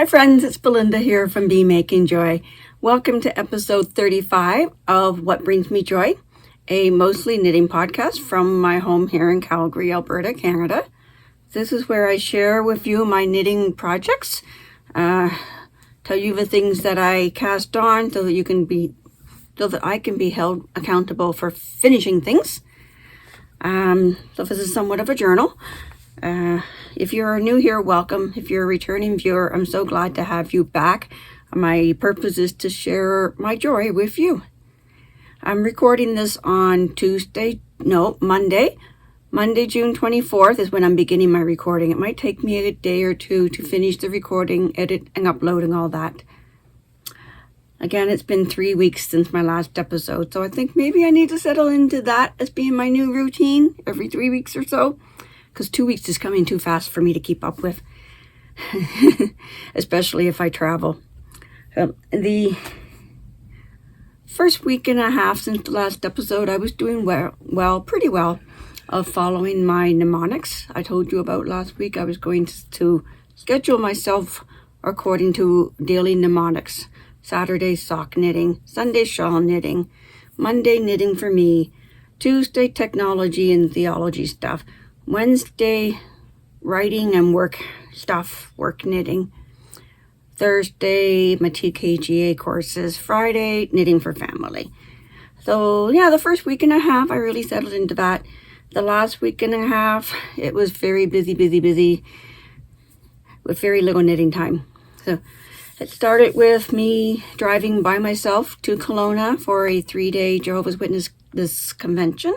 Hi friends, it's Belinda here from BMakingJoy. Welcome to episode 35 of What Brings Me Joy, a mostly knitting podcast from my home here in Calgary, Alberta, Canada. This is where I share with you my knitting projects, tell you the things that I cast on so that I can be held accountable for finishing things. So this is somewhat of a journal. If you're new here, welcome. If you're a returning viewer, I'm so glad to have you back. My purpose is to share my joy with you. I'm recording this on Monday. Monday, June 24th is when I'm beginning my recording. It might take me a day or two to finish the recording, edit, and uploading all that. Again, it's been 3 weeks since my last episode, so I think maybe I need to settle into that as being my new routine every 3 weeks or so, because 2 weeks is coming too fast for me to keep up with, especially if I travel. The first week and a half since the last episode, I was doing pretty well, of following my mnemonics I told you about last week. I was going to schedule myself according to daily mnemonics. Saturday sock knitting, Sunday shawl knitting, Monday knitting for me, Tuesday technology and theology stuff, Wednesday writing and work knitting, Thursday my TKGA courses, Friday knitting for family. So yeah, the first week and a half I really settled into that. The last week and a half it was very busy with very little knitting time. So it started with me driving by myself to Kelowna for a 3-day Jehovah's Witness convention.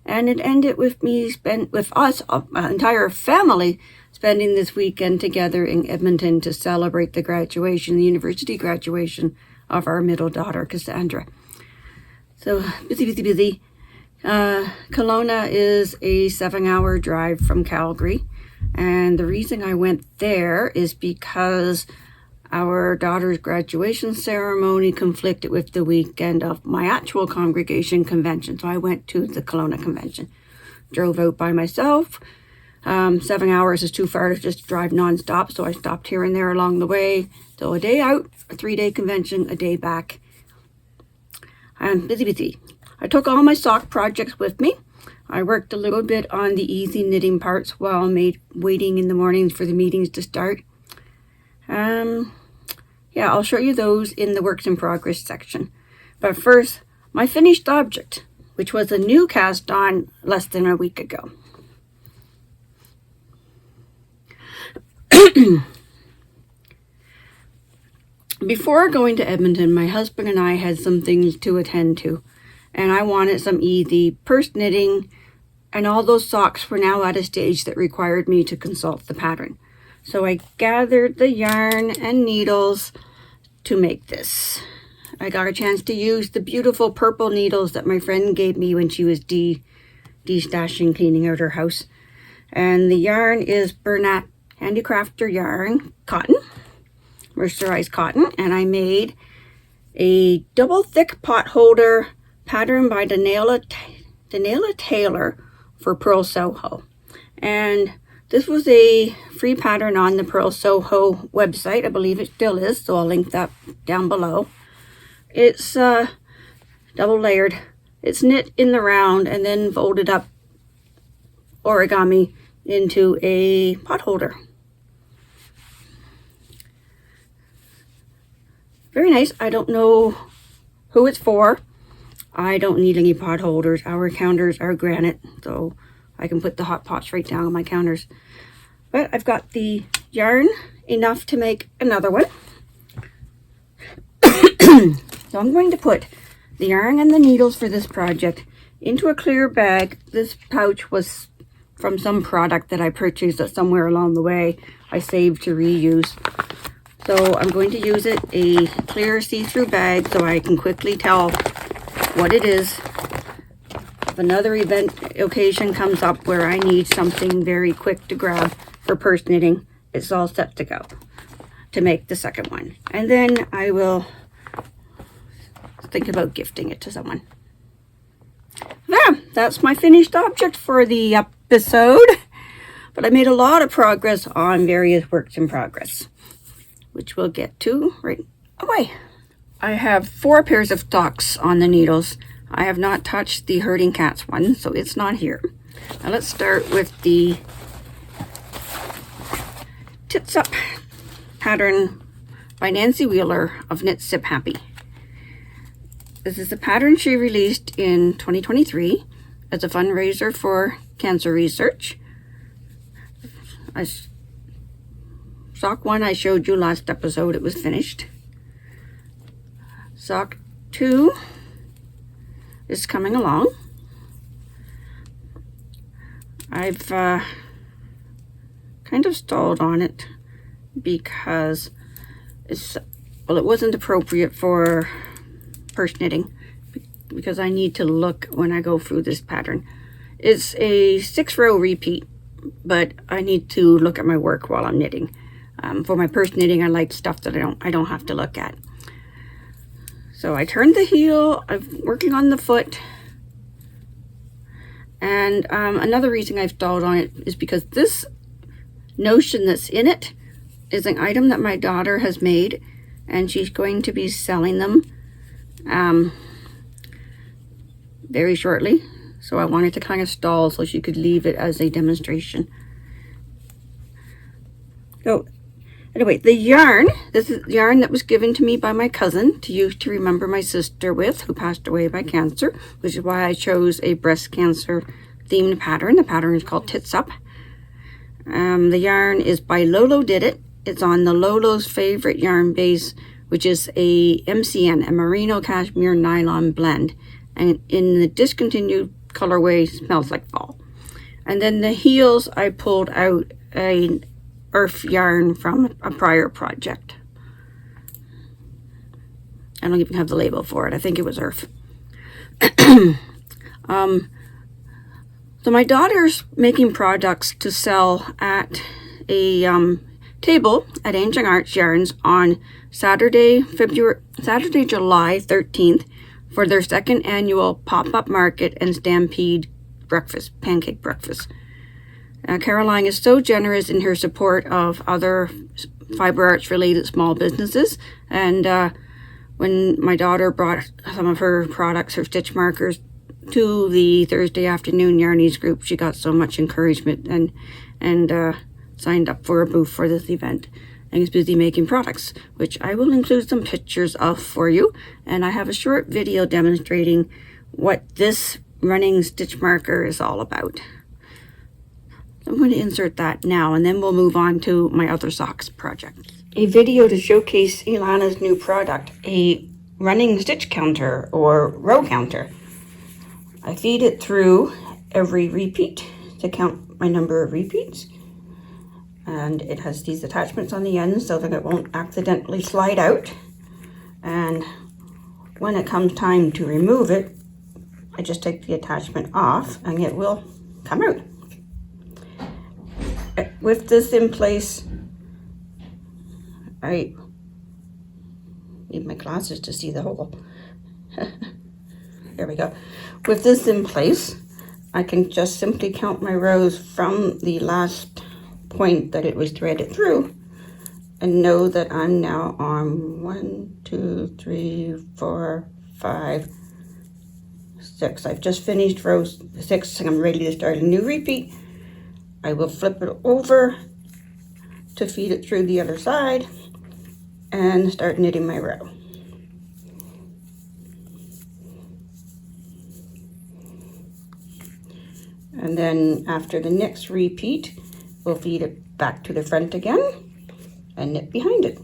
And it ended with us, my entire family, spending this weekend together in Edmonton to celebrate the university graduation of our middle daughter, Cassandra. So busy. Kelowna is a 7-hour drive from Calgary. And the reason I went there is because our daughter's graduation ceremony conflicted with the weekend of my actual congregation convention. So I went to the Kelowna convention. Drove out by myself. 7 hours is too far to just drive nonstop. So I stopped here and there along the way. So a day out, a 3-day convention, a day back. I'm busy. I took all my sock projects with me. I worked a little bit on the easy knitting parts while waiting in the mornings for the meetings to start. Yeah, I'll show you those in the works in progress section. But first, my finished object, which was a new cast on less than a week ago. Before going to Edmonton, my husband and I had some things to attend to, and I wanted some easy purse knitting, and all those socks were now at a stage that required me to consult the pattern. So I gathered the yarn and needles to make this. I got a chance to use the beautiful purple needles that my friend gave me when she was de-stashing, cleaning out her house. And the yarn is Bernat Handicrafter yarn, cotton, mercerized cotton. And I made a double thick potholder pattern by Daniela Taylor for Pearl Soho. And this was a free pattern on the Pearl Soho website. I believe it still is, so I'll link that down below. It's double layered. It's knit in the round and then folded up origami into a potholder. Very nice. I don't know who it's for. I don't need any potholders. Our counters are granite, so I can put the hot pots right down on my counters. But I've got the yarn enough to make another one. So I'm going to put the yarn and the needles for this project into a clear bag. This pouch was from some product that I purchased somewhere along the way. I saved to reuse. So I'm going to use a clear see-through bag so I can quickly tell what it is. If another occasion comes up where I need something very quick to grab for purse knitting, it's all set to go to make the second one. And then I will think about gifting it to someone. Yeah, that's my finished object for the episode. But I made a lot of progress on various works in progress. which we'll get to right away. I have 4 pairs of socks on the needles. I have not touched the Herding Cats one, so it's not here. Now let's start with the Tits Up pattern by Nancy Wheeler of Knit Sip Happy. This is the pattern she released in 2023 as a fundraiser for cancer research. Sock 1 I showed you last episode, it was finished. Sock 2 is coming along. I've kind of stalled on it because it wasn't appropriate for purse knitting because I need to look when I go through this pattern. It's a 6-row repeat, but I need to look at my work while I'm knitting. For my purse knitting, I like stuff that I don't have to look at. So I turned the heel. I'm working on the foot. And another reason I've stalled on it is because this notion that's in it is an item that my daughter has made, and she's going to be selling them very shortly. So I wanted to kind of stall so she could leave it as a demonstration. So anyway, the yarn, this is yarn that was given to me by my cousin to use to remember my sister with, who passed away by cancer, which is why I chose a breast cancer themed pattern. The pattern is called Tits Up. The yarn is by Lolo Did It. It's on the Lolo's Favorite Yarn base, which is a MCN, a Merino Cashmere Nylon blend. And in the discontinued colorway, Smells Like Fall. And then the heels, I pulled out a earth yarn from a prior project. I don't even have the label for it. I think it was earth. So my daughter's making products to sell at a table at Ancient Arts Yarns on Saturday, July 13th for their 2nd annual pop-up market and stampede breakfast, pancake breakfast. Caroline is so generous in her support of other fiber arts related small businesses, and when my daughter brought some of her products, her stitch markers, to the Thursday afternoon Yarnies group, she got so much encouragement and signed up for a booth for this event and is busy making products, which I will include some pictures of for you. And I have a short video demonstrating what this running stitch marker is all about. I'm going to insert that now, and then we'll move on to my other socks project. A video to showcase Ilana's new product, a running stitch counter or row counter. I feed it through every repeat to count my number of repeats. And it has these attachments on the ends so that it won't accidentally slide out. And when it comes time to remove it, I just take the attachment off and it will come out. With this in place, I need my glasses to see the hole. There we go. With this in place, I can just simply count my rows from the last point that it was threaded through and know that I'm now on 1, 2, 3, 4, 5, 6. I've just finished row 6 and I'm ready to start a new repeat. I will flip it over to feed it through the other side and start knitting my row. And then after the next repeat, we'll feed it back to the front again and knit behind it.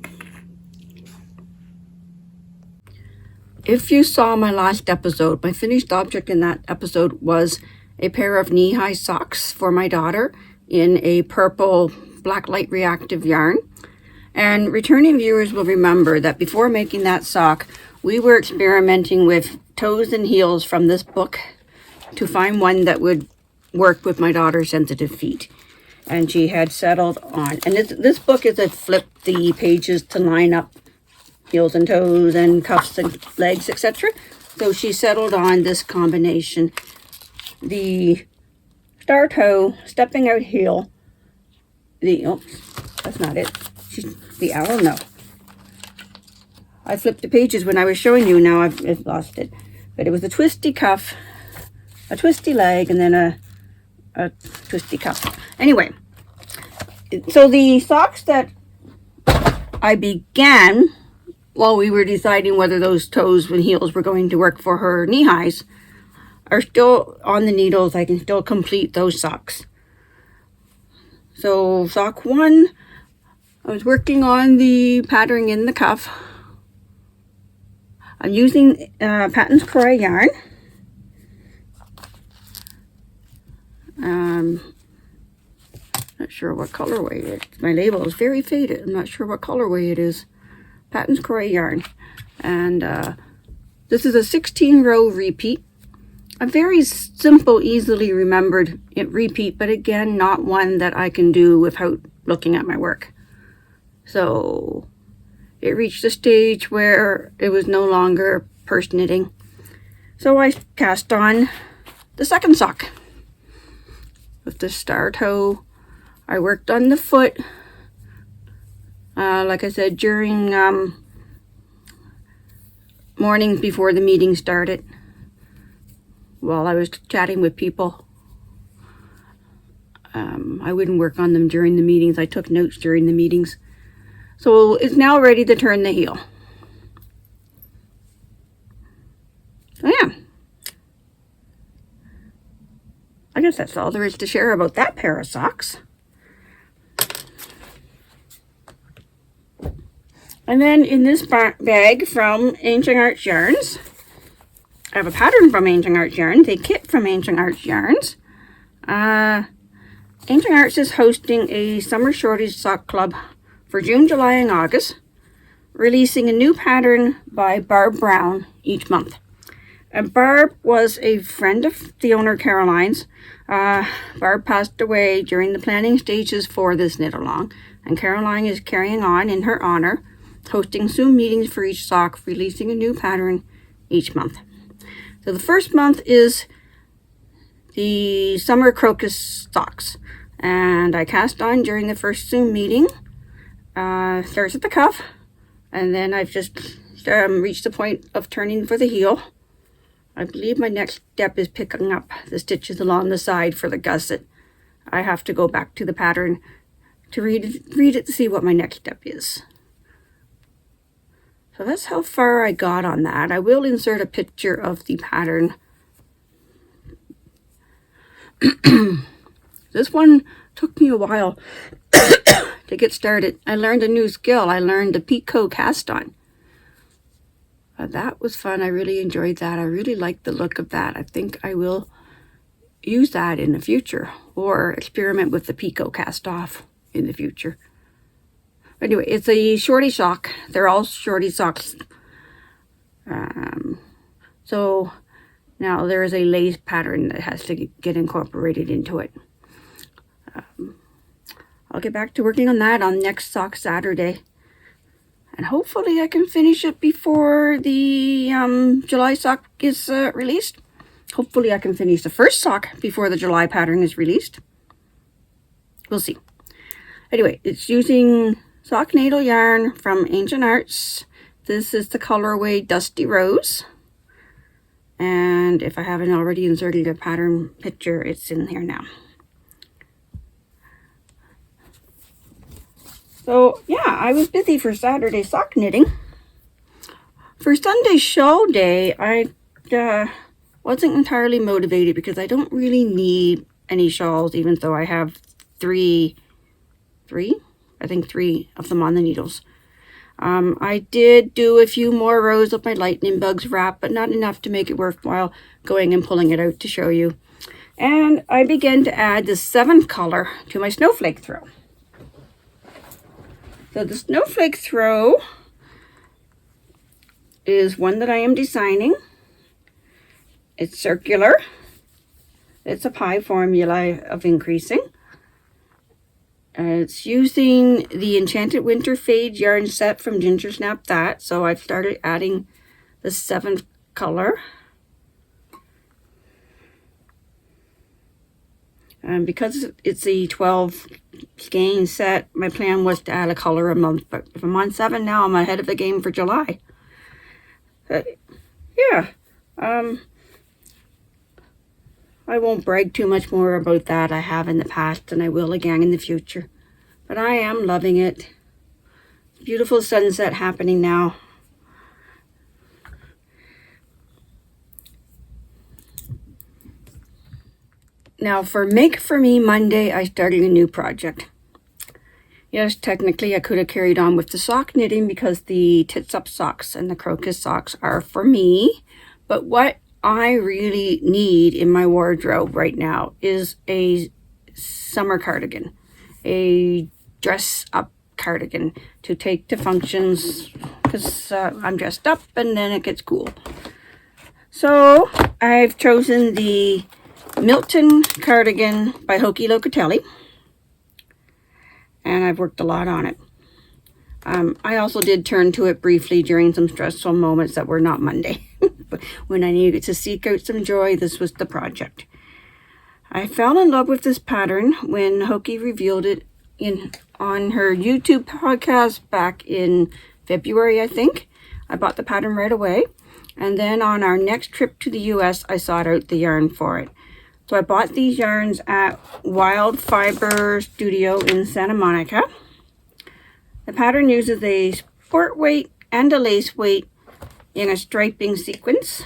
If you saw my last episode, my finished object in that episode was a pair of knee-high socks for my daughter in a purple black light reactive yarn. And returning viewers will remember that before making that sock, we were experimenting with toes and heels from this book to find one that would work with my daughter's sensitive feet. And she had settled on, and this book is a flip the pages to line up heels and toes and cuffs and legs, etc. So she settled on this combination. The star toe, stepping out heel, oh, that's not it. The owl, no. I flipped the pages when I was showing you. Now I've lost it. But it was a twisty cuff, a twisty leg, and then a twisty cuff. Anyway, so the socks that I began while we were deciding whether those toes and heels were going to work for her knee highs are still on the needles. I can still complete those socks. So sock 1, I was working on the patterning in the cuff. I'm using Patton's Carte yarn. Not sure what colorway it is. My label is very faded. I'm not sure what colorway it is. Patton's Carte yarn. And this is a 16 row repeat. A very simple, easily remembered repeat, but again, not one that I can do without looking at my work. So it reached a stage where it was no longer purse knitting. So I cast on the second sock. With the star toe, I worked on the foot. Like I said, during mornings before the meeting started, while I was chatting with people. I wouldn't work on them during the meetings. I took notes during the meetings. So it's now ready to turn the heel. So yeah. I guess that's all there is to share about that pair of socks. And then in this bag from Ancient Arts Yarns, I have a pattern from Ancient Arts Yarns, a kit from Ancient Arts Yarns. Ancient Arts is hosting a Summer Shorties Sock Club for June, July, and August, releasing a new pattern by Barb Brown each month. And Barb was a friend of the owner, Caroline's. Barb passed away during the planning stages for this knit-along, and Caroline is carrying on in her honor, hosting Zoom meetings for each sock, releasing a new pattern each month. So the first month is the Summer Crocus socks, and I cast on during the first Zoom meeting. Starts at the cuff, and then I've just reached the point of turning for the heel. I believe my next step is picking up the stitches along the side for the gusset. I have to go back to the pattern to read it to see what my next step is. So that's how far I got on that. I will insert a picture of the pattern. This one took me a while to get started. I learned a new skill. I learned the Picot cast on. That was fun. I really enjoyed that. I really liked the look of that. I think I will use that in the future, or experiment with the Picot cast off in the future. Anyway, it's a Shortie sock. They're all Shortie socks. So now there is a lace pattern that has to get incorporated into it. I'll get back to working on that on next sock Saturday. And hopefully I can finish it before the July sock is released. Hopefully I can finish the first sock before the July pattern is released. We'll see. Anyway, it's using sock needle yarn from Ancient Arts. This is the colorway Dusty Rose. And if I haven't already inserted a pattern picture, it's in here now. So yeah, I was busy for Saturday sock knitting. For Sunday shawl day, I wasn't entirely motivated because I don't really need any shawls, even though I have three of them on the needles. I did do a few more rows of my lightning bugs wrap, but not enough to make it worthwhile going and pulling it out to show you. And I began to add the 7th color to my Snowflake Throw. So the Snowflake Throw is one that I am designing. It's circular. It's a pie formula of increasing. It's using the Enchanted Winter Fade yarn set from Ginger Snap That. So I've started adding the 7th color. And because it's a 12 skein set, my plan was to add a color a month. But if I'm on 7 now, I'm ahead of the game for July. Yeah. I won't brag too much more about that. I have in the past and I will again in the future. But I am loving it. Beautiful sunset happening now. Now for Make For Me Monday, I started a new project. Yes, technically I could have carried on with the sock knitting because the Tits Up Socks and the Crocus socks are for me. But what I really need in my wardrobe right now is a summer cardigan, a dress up cardigan to take to functions because I'm dressed up and then it gets cool. So I've chosen the Milton Cardigan by Hokey Locatelli, and I've worked a lot on it. I also did turn to it briefly during some stressful moments that were not Monday. But when I needed to seek out some joy, this was the project. I fell in love with this pattern when Hokey revealed it on her YouTube podcast back in February, I think. I bought the pattern right away. And then on our next trip to the US, I sought out the yarn for it. So I bought these yarns at Wild Fiber Studio in Santa Monica. The pattern uses a sport weight and a lace weight in a striping sequence.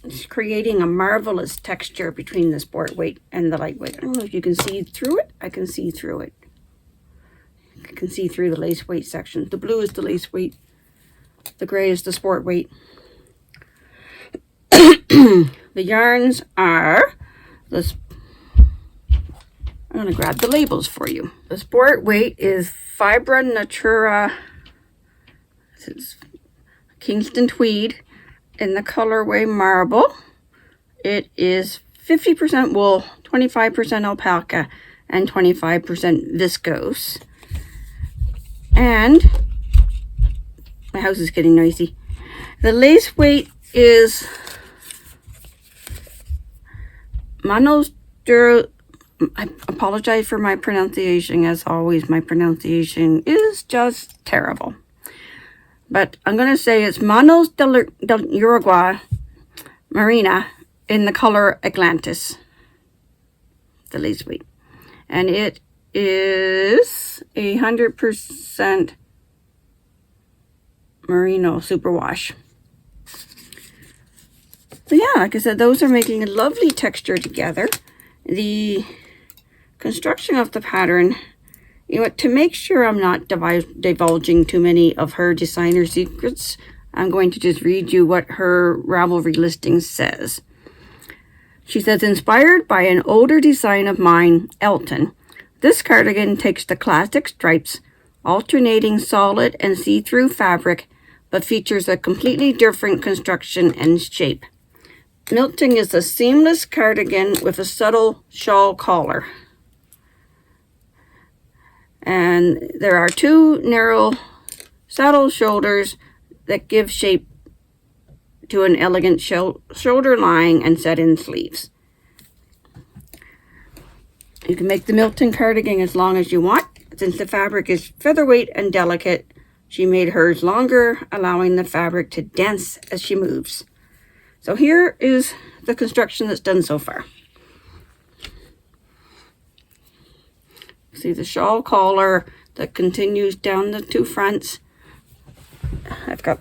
It's creating a marvelous texture between the sport weight and the lightweight. I don't know if you can see through it. I can see through it. I can see through the lace weight section. The blue is the lace weight. The gray is the sport weight. The yarns are this. I'm going to grab the labels for you. The sport weight is Fibra Natura Kingston Tweed in the colorway Marble. It is 50% wool, 25% alpaca, and 25% viscose. And my house is getting noisy. The lace weight is I apologize for my pronunciation. As always, my pronunciation is just terrible. But I'm going to say it's Manos del Uruguay Marina in the color Atlantis, the lace weight. And it is 100% merino superwash. So yeah, like I said, those are making a lovely texture together. The construction of the pattern, to make sure I'm not divulging too many of her designer secrets, I'm going to just read you what her Ravelry listing says. She says, inspired by an older design of mine, Elton, this cardigan takes the classic stripes, alternating solid and see-through fabric, but features a completely different construction and shape. Milton is a seamless cardigan with a subtle shawl collar. And there are two narrow saddle shoulders that give shape to an elegant shoulder line and set-in sleeves. You can make the Milton cardigan as long as you want. Since the fabric is featherweight and delicate, she made hers longer, allowing the fabric to dance as she moves. So here is the construction that's done so far. See the shawl collar that continues down the two fronts. I've got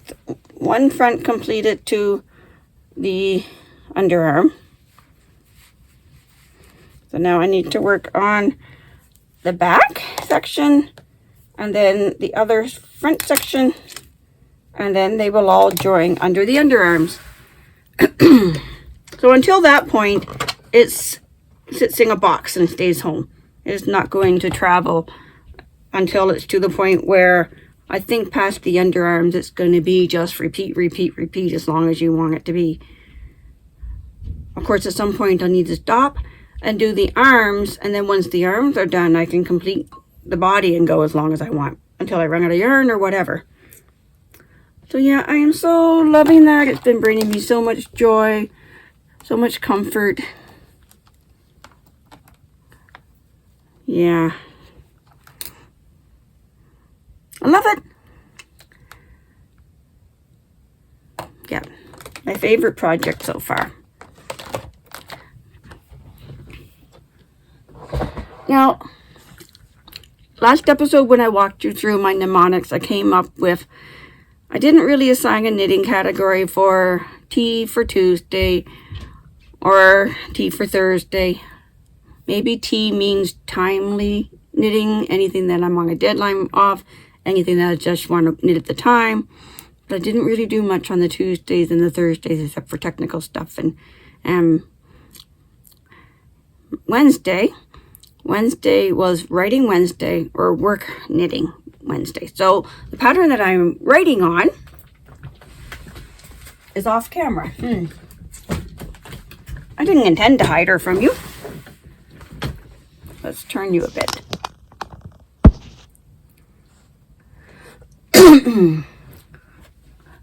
one front completed to the underarm. So now I need to work on the back section and then the other front section, and then they will all join under the underarms. So until that point, it sits in a box and stays home. It's not going to travel until it's to the point where I think past the underarms, it's going to be just repeat, repeat, repeat as long as you want it to be. Of course, at some point, I'll need to stop and do the arms. And then once the arms are done, I can complete the body and go as long as I want until I run out of yarn or whatever. So yeah, I am so loving that. It's been bringing me so much joy, so much comfort. Yeah. I love it. favorite project so far. Now, last episode when I walked you through my mnemonics, I came up with, I didn't really assign a knitting category for T for Tuesday or T for Thursday. Maybe T means timely knitting, anything that I'm on a deadline of, anything that I just want to knit at the time. But I didn't really do much on the Tuesdays and the Thursdays except for technical stuff. And Wednesday was Writing Wednesday or Work Knitting Wednesday. So the pattern that I'm writing on is off camera. I didn't intend to hide her from you. Let's turn you a bit.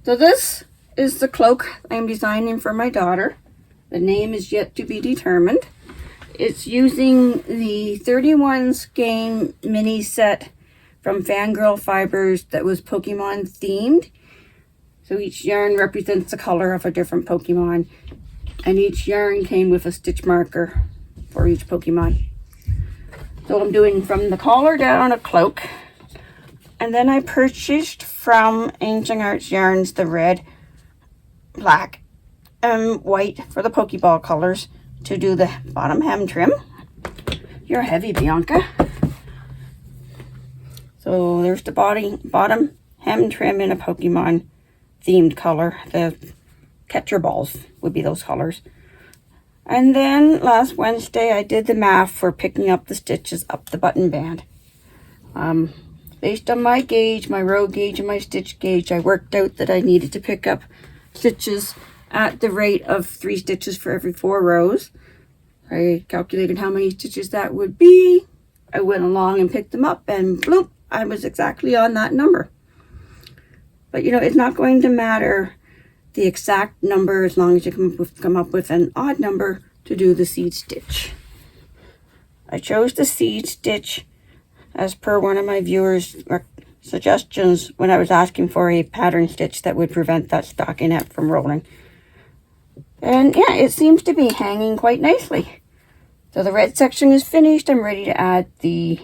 So this is the cloak I'm designing for my daughter. The name is yet to be determined. It's using the 31 skein mini set from Fangirl Fibers that was Pokemon themed. So each yarn represents the color of a different Pokemon, and each yarn came with a stitch marker for each Pokemon. So I'm doing from the collar down a cloak, and then I purchased from Ancient Arts Yarns the red, black, and white for the Pokeball colors to do the bottom hem trim. You're heavy, Bianca. So there's the bottom hem trim in a Pokemon themed color. The catcher balls would be those colors. And then last Wednesday I did the math for picking up the stitches up the button band. Based on my gauge, my row gauge and my stitch gauge, I worked out that I needed to pick up stitches at the rate of 3 stitches for every 4 rows. I calculated how many stitches that would be. I went along and picked them up, and bloop, I was exactly on that number. But you know, it's not going to matter the exact number as long as you come up with an odd number to do the seed stitch. I chose the seed stitch as per one of my viewers' suggestions when I was asking for a pattern stitch that would prevent that stockinette from rolling. And yeah, it seems to be hanging quite nicely. So the red section is finished. I'm ready to add the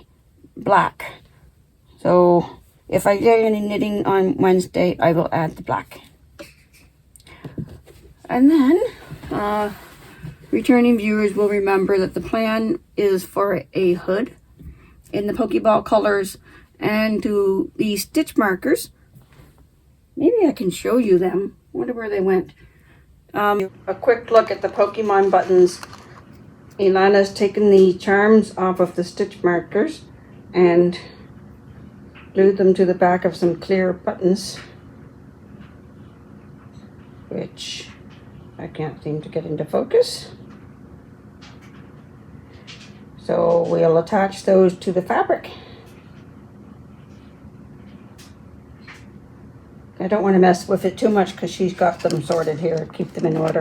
black. So if I get any knitting on Wednesday, I will add the black. And then returning viewers will remember that the plan is for a hood in the Pokeball colors, and to the stitch markers. Maybe I can show you them. I wonder where they went. A quick look at the Pokemon buttons. Ilana's taken the charms off of the stitch markers and glued them to the back of some clear buttons, which I can't seem to get into focus. So we'll attach those to the fabric. I don't want to mess with it too much because she's got them sorted here, keep them in order.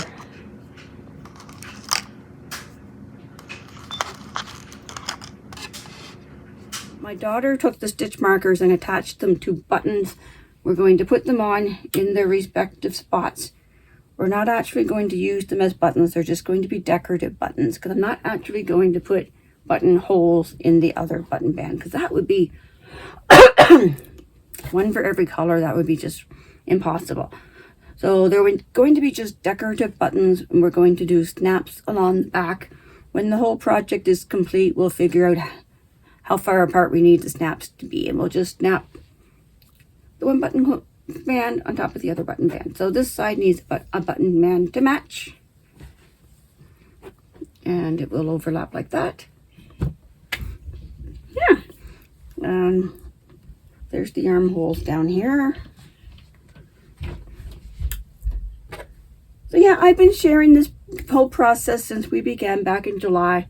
My daughter took the stitch markers and attached them to buttons. We're going to put them on in their respective spots. We're not actually going to use them as buttons. They're just going to be decorative buttons, because I'm not actually going to put button holes in the other button band, because that would be one for every color. That would be just impossible. So they're going to be just decorative buttons, and we're going to do snaps along the back. When the whole project is complete, we'll figure out how far apart we need the snaps to be, and we'll just snap the one button band on top of the other button band. So this side needs a button band to match, and it will overlap like that. Yeah, there's the armholes down here. So yeah, I've been sharing this whole process since we began back in July.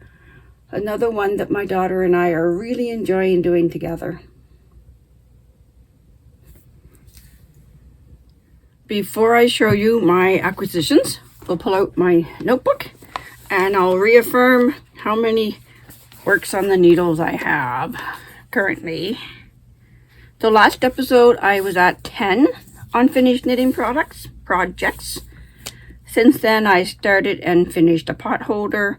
Another one that my daughter and I are really enjoying doing together. Before I show you my acquisitions, I'll pull out my notebook and I'll reaffirm how many works on the needles I have currently. So last episode I was at 10 unfinished knitting projects. Since then, I started and finished a Potholder.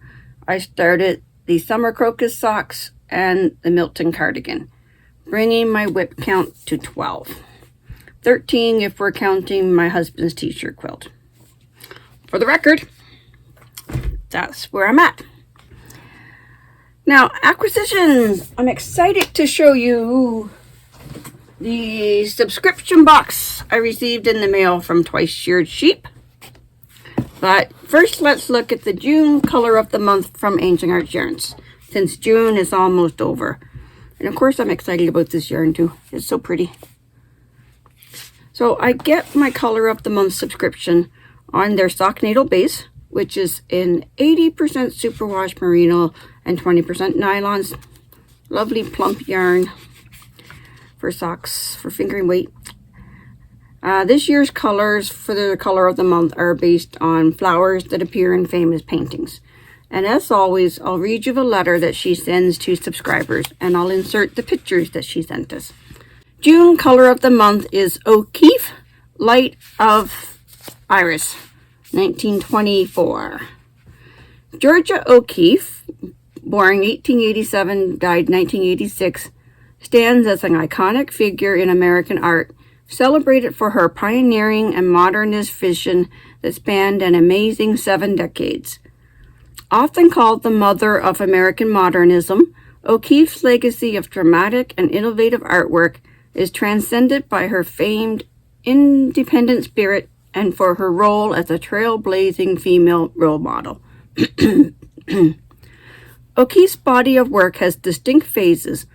I started the Summer Crocus socks and the Milton Cardigan, bringing my WIP count to 12. 13 if we're counting my husband's t-shirt quilt. For the record, that's where I'm at. Now, acquisitions. I'm excited to show you the subscription box I received in the mail from Twice Sheared Sheep. But first, let's look at the June color of the month from Ancient Art Yarns, since June is almost over. And of course, I'm excited about this yarn too. It's so pretty. So I get my color of the month subscription on their sock needle base, which is in 80% superwash merino and 20% nylons. Lovely plump yarn for socks, for fingering weight. This year's colors for the color of the month are based on flowers that appear in famous paintings. And as always, I'll read you the letter that she sends to subscribers, and I'll insert the pictures that she sent us. June color of the month is O'Keefe Light of Iris, 1924. Georgia O'Keeffe, born 1887, died 1986, stands as an iconic figure in American art, celebrated for her pioneering and modernist vision that spanned an amazing 7 decades. Often called the mother of American modernism, O'Keeffe's legacy of dramatic and innovative artwork is transcended by her famed independent spirit and for her role as a trailblazing female role model. O'Keeffe's body of work has distinct phases,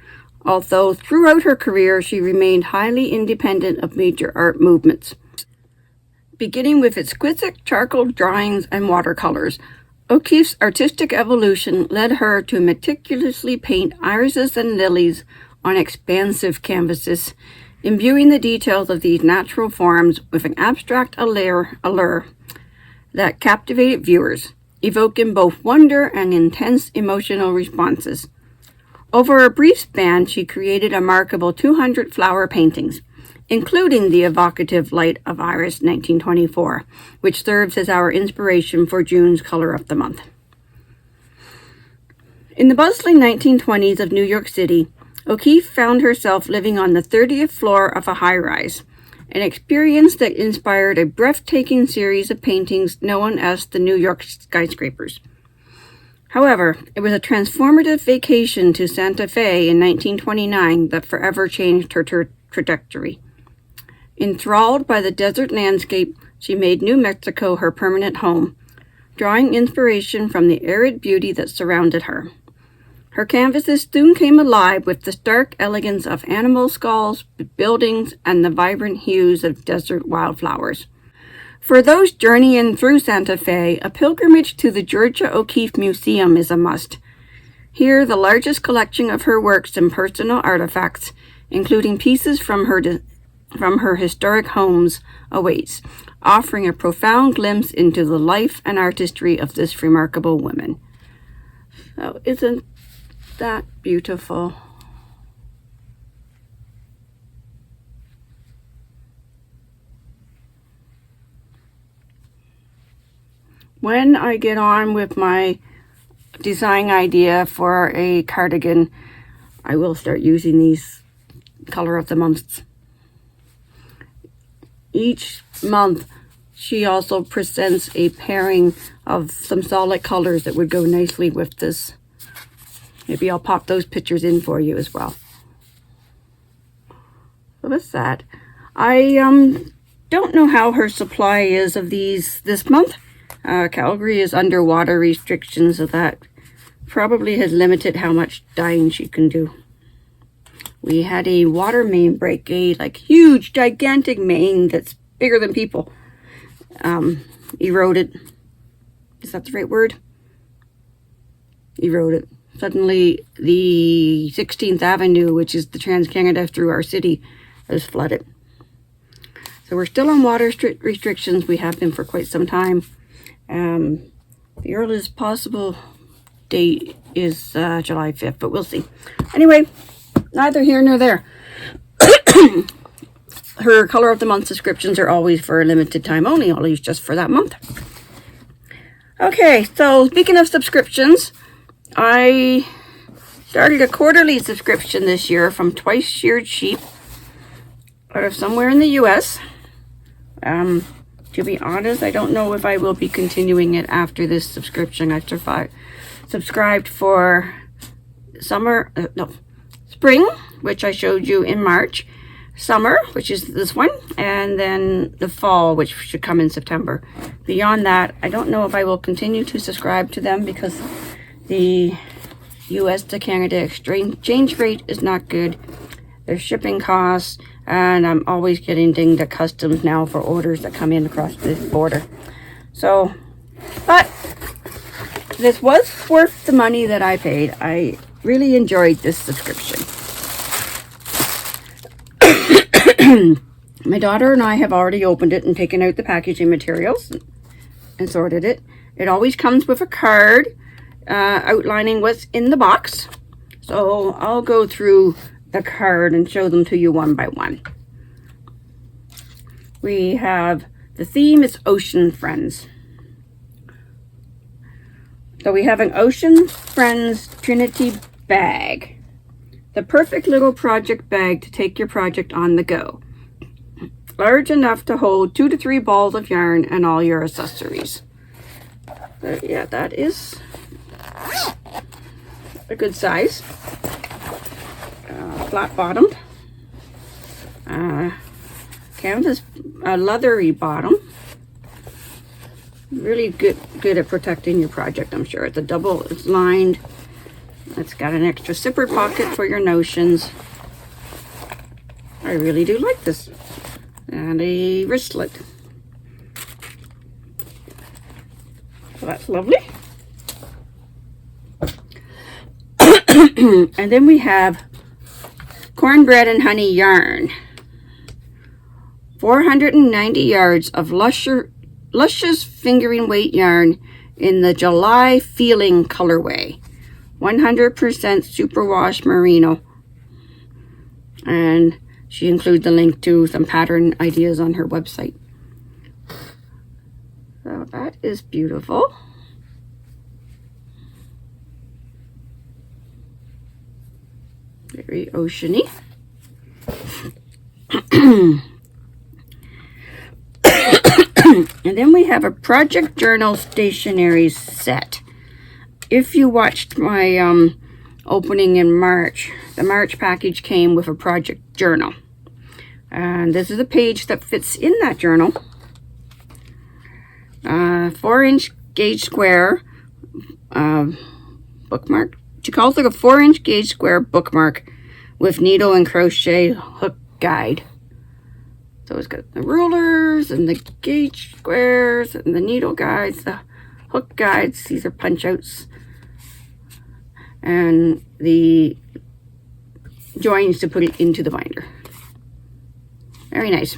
although throughout her career she remained highly independent of major art movements. Beginning with exquisite charcoal drawings and watercolors, O'Keeffe's artistic evolution led her to meticulously paint irises and lilies on expansive canvases, imbuing the details of these natural forms with an abstract allure that captivated viewers, evoking both wonder and intense emotional responses. Over a brief span, she created a remarkable 200 flower paintings, including the evocative Light of Iris 1924, which serves as our inspiration for June's color of the month. In the bustling 1920s of New York City, O'Keeffe found herself living on the 30th floor of a high-rise, an experience that inspired a breathtaking series of paintings known as the New York skyscrapers. However, it was a transformative vacation to Santa Fe in 1929 that forever changed her trajectory. Enthralled by the desert landscape, she made New Mexico her permanent home, drawing inspiration from the arid beauty that surrounded her. Her canvases soon came alive with the stark elegance of animal skulls, buildings, and the vibrant hues of desert wildflowers. For those journeying through Santa Fe, a pilgrimage to the Georgia O'Keeffe Museum is a must. Here, the largest collection of her works and personal artifacts, including pieces from her historic homes, awaits, offering a profound glimpse into the life and artistry of this remarkable woman. So, isn't that beautiful? When I get on with my design idea for a cardigan, I will start using these color of the months. Each month, she also presents a pairing of some solid colors that would go nicely with this. Maybe I'll pop those pictures in for you as well. So that's that. I don't know how her supply is of these this month. Calgary is under water restrictions, so that probably has limited how much dyeing she can do. We had a water main break, a huge, gigantic main that's bigger than people. Eroded. Is that the right word? Eroded. Suddenly, the 16th Avenue, which is the Trans-Canada through our city, is flooded. So we're still on water restrictions. We have been for quite some time. The earliest possible date is July 5th, but we'll see. Anyway, neither here nor there. Her color of the month subscriptions are always for a limited time only, always just for that month. Okay, so speaking of subscriptions, I started a quarterly subscription this year from Twice Sheared Sheep out of somewhere in the US. To be honest, I don't know if I will be continuing it after this subscription. I subscribed for spring, which I showed you in March, summer, which is this one, and then the fall, which should come in September. Beyond that, I don't know if I will continue to subscribe to them because the US to Canada exchange rate is not good. Their shipping costs, and I'm always getting dinged at customs now for orders that come in across the border. So, but this was worth the money that I paid. I really enjoyed this subscription. My daughter and I have already opened it and taken out the packaging materials and sorted it. It always comes with a card outlining what's in the box. So I'll go through the card and show them to you one by one. We have, the theme is Ocean Friends. So we have an Ocean Friends Trinity bag. The perfect little project bag to take your project on the go. Large enough to hold 2 to 3 balls of yarn and all your accessories. So yeah, that is a good size. Flat bottomed. Canvas, leathery bottom. Really good at protecting your project, I'm sure. It's lined. It's got an extra zipper pocket for your notions. I really do like this. And a wristlet. So that's lovely. And then we have cornbread and honey yarn. 490 yards of luscious fingering weight yarn in the July Feeling colorway. 100% superwash merino. And she includes a link to some pattern ideas on her website. So that is beautiful. Very oceany. And then we have a project journal stationery set. If you watched my opening in March, the March package came with a project journal. And this is a page that fits in that journal. 4-inch gauge square bookmark. She calls it a 4-inch gauge square bookmark with needle and crochet hook guide. So it's got the rulers and the gauge squares and the needle guides, the hook guides. These are punch outs. And the joins to put it into the binder. Very nice.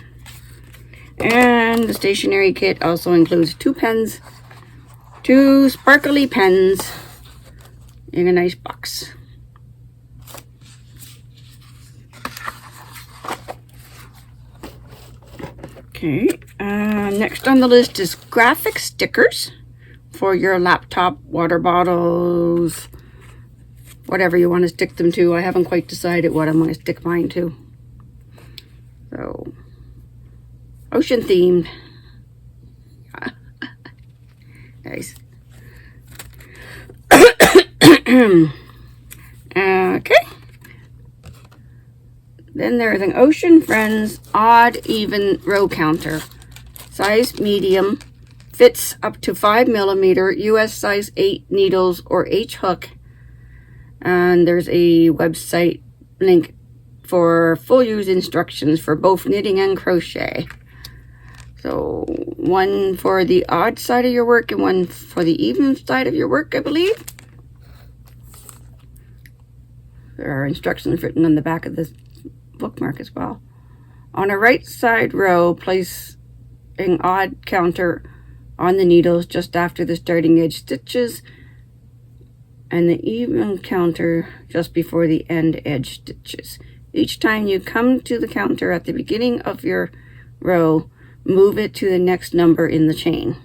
And the stationery kit also includes 2 pens, 2 sparkly pens in a nice box. Okay, next on the list is graphic stickers for your laptop, water bottles, whatever you want to stick them to. I haven't quite decided what I'm going to stick mine to. So, ocean themed. Nice. Okay. Then there's an Ocean Friends odd even row counter. Size medium. Fits up to 5mm, US size 8 needles or H hook. And there's a website link for full use instructions for both knitting and crochet. So one for the odd side of your work and one for the even side of your work, I believe. There are instructions written on the back of this bookmark as well. On a right side row, place an odd counter on the needles just after the starting edge stitches, and the even counter just before the end edge stitches. Each time you come to the counter at the beginning of your row, move it to the next number in the chain.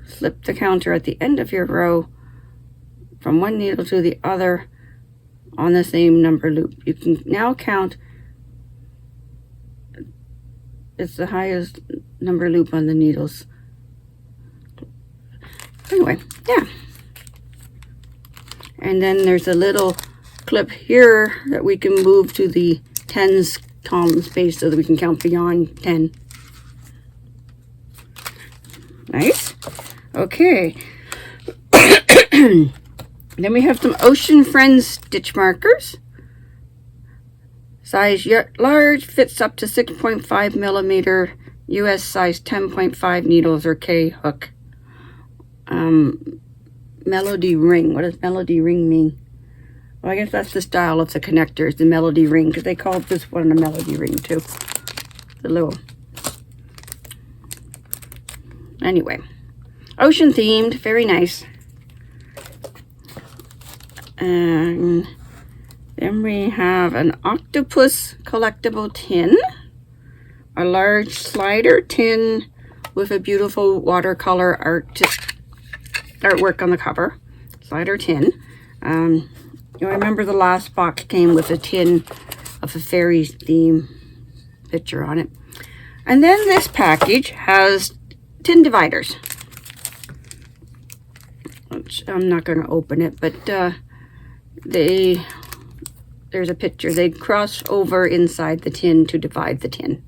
slip the counter at the end of your row from one needle to the other on the same number loop. You can now count. It's the highest number loop on the needles. Anyway, yeah. And then there's a little clip here that we can move to the tens column space so that we can count beyond 10. Nice. Okay. Then we have some Ocean Friends stitch markers. Size large, fits up to 6.5 millimeter, US size 10.5 needles or K hook. Melody ring. What does melody ring mean? Well, I guess that's the style of the connectors, the melody ring, because they call this one a melody ring too. The little. Anyway, ocean themed, very nice. And then we have an octopus collectible tin, a large slider tin with a beautiful watercolor artwork on the cover. Slider tin. You remember the last box came with a tin of a fairy theme picture on it. And then this package has tin dividers. Which I'm not going to open it, but there's a picture. They cross over inside the tin to divide the tin.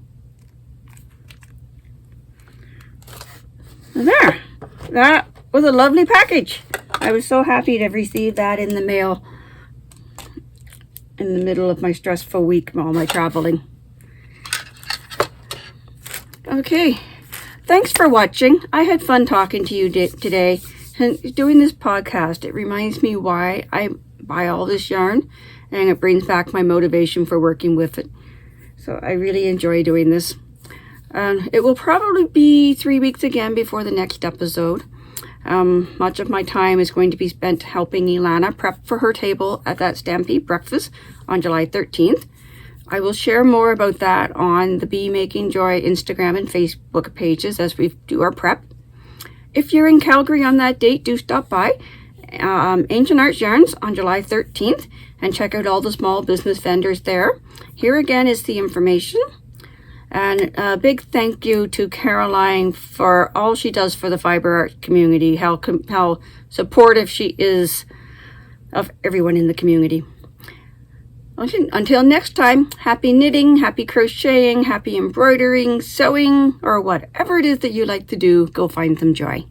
And there. That was a lovely package. I was so happy to receive that in the mail in the middle of my stressful week, all my traveling. Okay. Thanks for watching. I had fun talking to you today and doing this podcast. It reminds me why I buy all this yarn, and it brings back my motivation for working with it. So I really enjoy doing this. It will probably be 3 weeks again before the next episode. Much of my time is going to be spent helping Ilana prep for her table at that Stampede breakfast on July 13th. I will share more about that on the BMakingJoy Instagram and Facebook pages as we do our prep. If you're in Calgary on that date, do stop by Ancient Arts Yarns on July 13th and check out all the small business vendors there. Here again is the information. And a big thank you to Caroline for all she does for the fiber art community, how supportive she is of everyone in the community. Until next time, happy knitting, happy crocheting, happy embroidering, sewing, or whatever it is that you like to do, go find some joy.